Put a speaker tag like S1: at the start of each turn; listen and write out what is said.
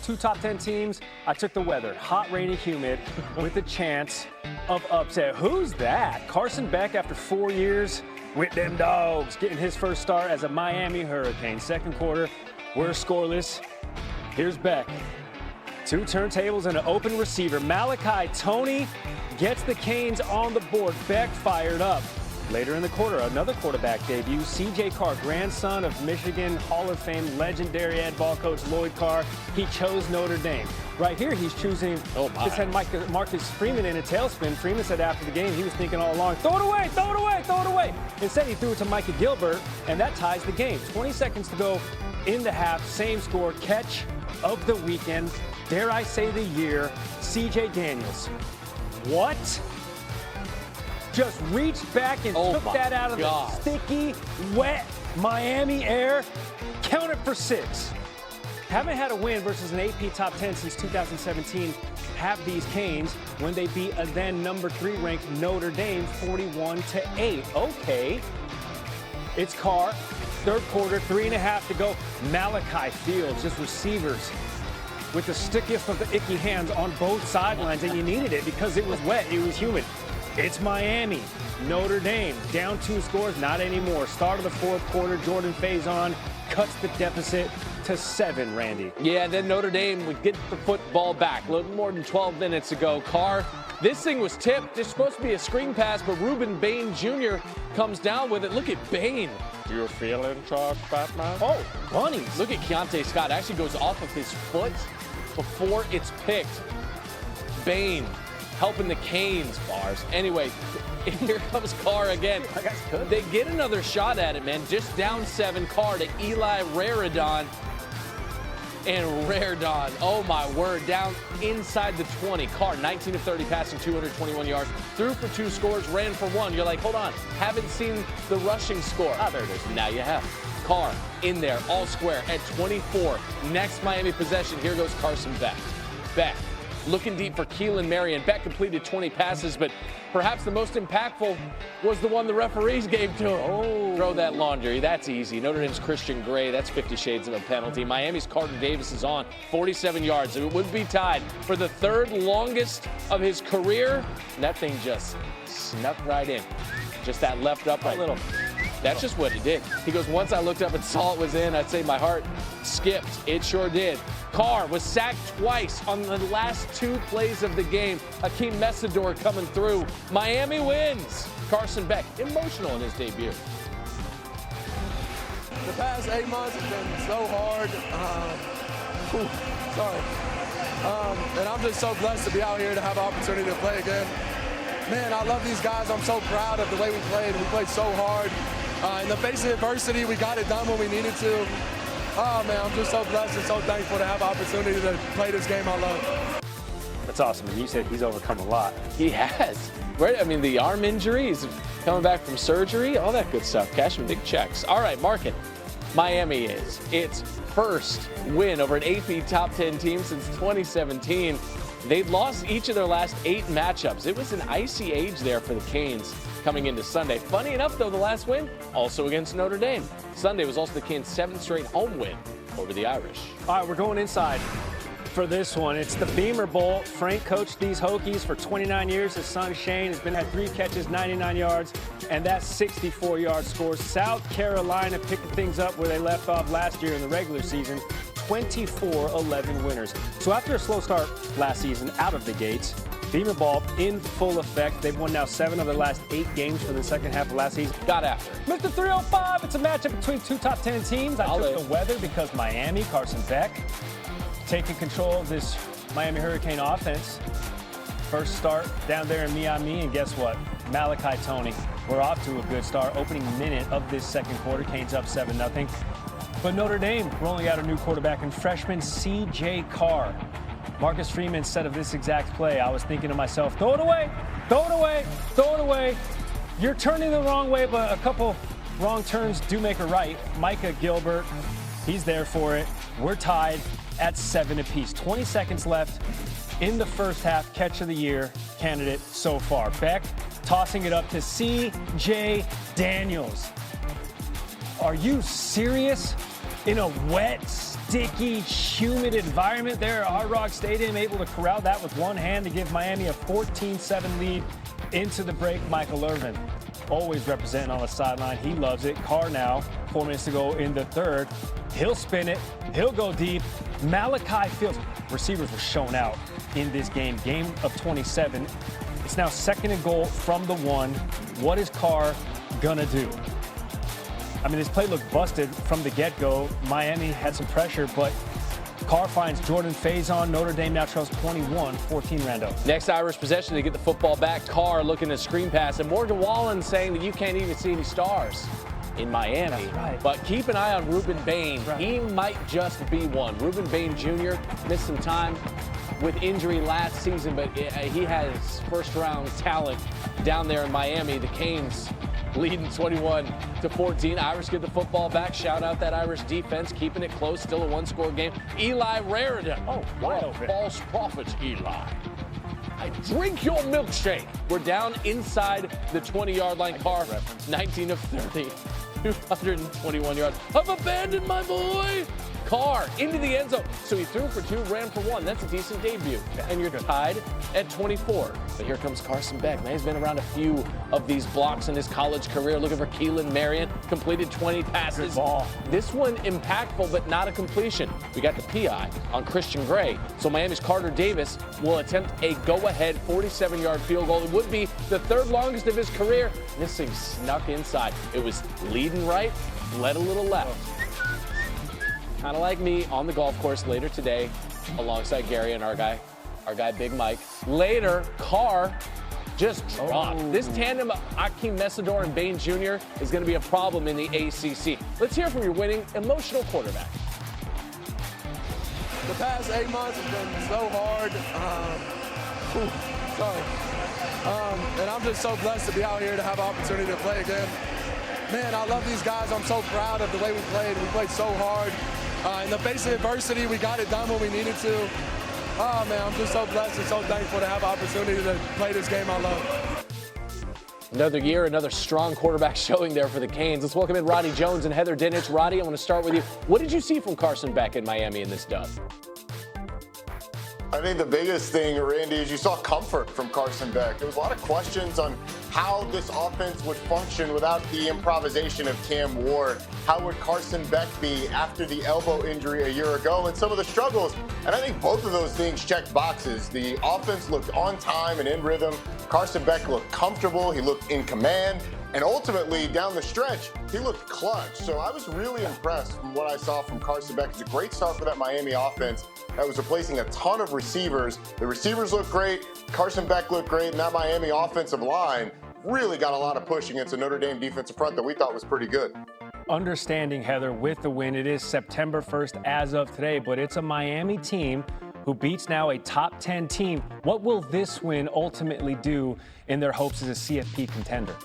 S1: Two top 10 teams. I took the weather, hot, rainy, humid, with a chance of upset. Who's that? Carson Beck, after 4 years with them dogs, getting his first start as a Miami Hurricane. Second quarter, we're scoreless. Here's Beck. Two turntables and an open receiver. Malachi Toney gets the Canes on the board. Beck fired up. Later in the quarter, another quarterback debut. C.J. Carr, grandson of Michigan Hall of Fame legendary Ed ball coach Lloyd Carr. He chose Notre Dame. Right here, he's choosing to send Marcus Freeman in a tailspin. Freeman said after the game he was thinking all along, throw it away, throw it away, throw it away. Instead, he threw it to Micah Gilbert, and that ties the game. 20 seconds to go in the half. Same score. Catch of the weekend. Dare I say the year. C.J. Daniels. What? Just reached back and took that out of the sticky, wet Miami air. Count it for 6. Haven't had a win versus an AP top 10 since 2017. Have these Canes when they beat a then number 3 ranked Notre Dame 41-8. Okay. It's Carr. Third quarter, 3.5 to go. Malachi Fields, just receivers with the stickiest of the icky hands on both sidelines, and you needed it because it was wet, it was humid. It's Miami, Notre Dame, down 2 scores, not anymore. Start of the fourth quarter, Jordan Faison cuts the deficit to 7, Randy.
S2: Yeah, and then Notre Dame would get the football back a little more than 12 minutes ago. Carr, this thing was tipped. It's supposed to be a screen pass, but Reuben Bain Jr. comes down with it. Look at Bain.
S3: You're feeling charged, Batman?
S2: Oh, bunnies. Look at Keontae Scott. Actually goes off of his foot before it's picked. Bain helping the Canes, bars. Anyway, here comes Carr again. They get another shot at it, man. Just down 7. Carr to Eli Raridon. And Raridon, oh my word, down inside the 20. Carr, 19 of 30 passing, 221 yards. Threw for 2 scores, ran for 1. You're like, hold on, haven't seen the rushing score. Ah, there it is. Now you have. Carr in there, all square at 24. Next Miami possession, here goes Carson Beck. Beck. Looking deep for Keelan Marion. Beck completed 20 passes, but perhaps the most impactful was the one the referees gave to him. Oh, throw that laundry. That's easy. Notre Dame's Christian Gray. That's 50 shades of a penalty. Miami's Carter Davis is on 47 yards. It would be tied for the 3rd longest of his career. And that thing just snuck right in. Just that left up a little. That's just what he did. He goes, once I looked up and saw it was in, I'd say my heart skipped. It sure did. Carr was sacked twice on the last 2 plays of the game. Hakeem Messidor coming through. Miami wins. Carson Beck, emotional in his debut.
S4: The past 8 months has been so hard. And I'm just so blessed to be out here to have an opportunity to play again. Man, I love these guys. I'm so proud of the way we played. We played so hard. In the face of adversity, we got it done when we needed to. Oh, man, I'm just so blessed and so thankful to have an opportunity to play this game I love.
S1: That's awesome. And you said he's overcome a lot.
S2: He has. Right? I mean, the arm injuries, coming back from surgery, all that good stuff. Cashing big checks. All right, market. Miami is its first win over an AP top 10 team since 2017. They'd lost each of their last 8 matchups. It was an icy age there for the Canes coming into Sunday. Funny enough, though, the last win, also against Notre Dame. Sunday was also the Canes' 7th straight home win over the Irish.
S1: All right, we're going inside for this one. It's the Beamer Bowl. Frank coached these Hokies for 29 years. His son, Shane, has had 3 catches, 99 yards, and that's 64-yard scores. South Carolina picking things up where they left off last year in the regular season. 24-11 winners. So after a slow start last season out of the gates, Beamer Ball in full effect. They've won now 7 of their last 8 games for the second half of last season.
S2: Got after.
S1: Mr. 305, it's a matchup between 2 top 10 teams. I took the weather because Miami, Carson Beck, taking control of this Miami Hurricane offense. First start down there in Miami, and guess what? Malachi Toney. We're off to a good start. Opening minute of this second quarter, Canes up 7-0. But Notre Dame rolling out a new quarterback and freshman C.J. Carr. Marcus Freeman said of this exact play, I was thinking to myself, throw it away, throw it away, throw it away. You're turning the wrong way, but a couple wrong turns do make a right. Micah Gilbert, he's there for it. We're tied at 7 apiece. 20 seconds left in the first half. Catch of the year candidate so far. Beck tossing it up to C.J. Daniels. Are you serious? In a wet, sticky, humid environment there at Hard Rock Stadium, able to corral that with one hand to give Miami a 14-7 lead into the break. Michael Irvin, always representing on the sideline. He loves it. Carr now, 4 minutes to go in the third. He'll spin it. He'll go deep. Malachi Fields. Receivers were shown out in this game of 27. It's now 2nd and goal from the 1. What is Carr gonna do? I mean, this play looked busted from the get-go. Miami had some pressure, but Carr finds Jordan Faison. Notre Dame now trails 21-14, Rando.
S2: Next Irish possession to get the football back. Carr looking to screen pass, and Morgan Wallen saying that you can't even see any stars in Miami.
S1: That's right.
S2: But keep an eye on Ruben Bain.
S1: Right.
S2: He might just be one. Ruben Bain Jr. missed some time with injury last season, but he has first-round talent down there in Miami. The Canes leading 21-14. Irish get the football back. Shout out that Irish defense, keeping it close. Still a one-score game. Eli Raridan. Oh, wide open. False prophets, Eli. I drink your milkshake. We're down inside the 20-yard line. Carr, 19 of 30, 221 yards. I've abandoned my boy. Carr into the end zone. So he threw for 2, ran for 1. That's a decent debut. And you're tied at 24. But here comes Carson Beck. Man, he's been around a few of these blocks in his college career. Looking for Keelan Marion. Completed 20 passes.
S1: Good ball.
S2: This one impactful, but not a completion. We got the PI on Christian Gray. So Miami's Carter Davis will attempt a go-ahead 47-yard field goal. It would be the 3rd longest of his career. This thing snuck inside. It was leading right, led a little left. Kind of like me on the golf course later today, alongside Gary and our guy Big Mike. Later, Carr just dropped.
S1: Oh.
S2: This tandem of Akeem Mesidor and Bain Jr. is going to be a problem in the ACC. Let's hear from your winning, emotional quarterback.
S4: The past 8 months has been so hard. And I'm just so blessed to be out here to have an opportunity to play again. Man, I love these guys. I'm so proud of the way we played. We played so hard. In the face of adversity, we got it done when we needed to. Oh, man, I'm just so blessed and so thankful to have an opportunity to play this game I love.
S2: Another year, another strong quarterback showing there for the Canes. Let's welcome in Roddy Jones and Heather Dinich. Roddy, I want to start with you. What did you see from Carson Beck in Miami in this dub?
S5: I think the biggest thing, Randy, is you saw comfort from Carson Beck. There was a lot of questions on how this offense would function without the improvisation of Cam Ward. How would Carson Beck be after the elbow injury a year ago and some of the struggles? And I think both of those things checked boxes. The offense looked on time and in rhythm. Carson Beck looked comfortable. He looked in command. And ultimately, down the stretch, he looked clutch. So I was really impressed from what I saw from Carson Beck. It's a great start for that Miami offense that was replacing a ton of receivers. The receivers looked great. Carson Beck looked great. And that Miami offensive line really got a lot of push against a Notre Dame defensive front that we thought was pretty good.
S1: Understanding, Heather, with the win, it is September 1st as of today, but it's a Miami team who beats now a top 10 team. What will this win ultimately do in their hopes as a CFP contender?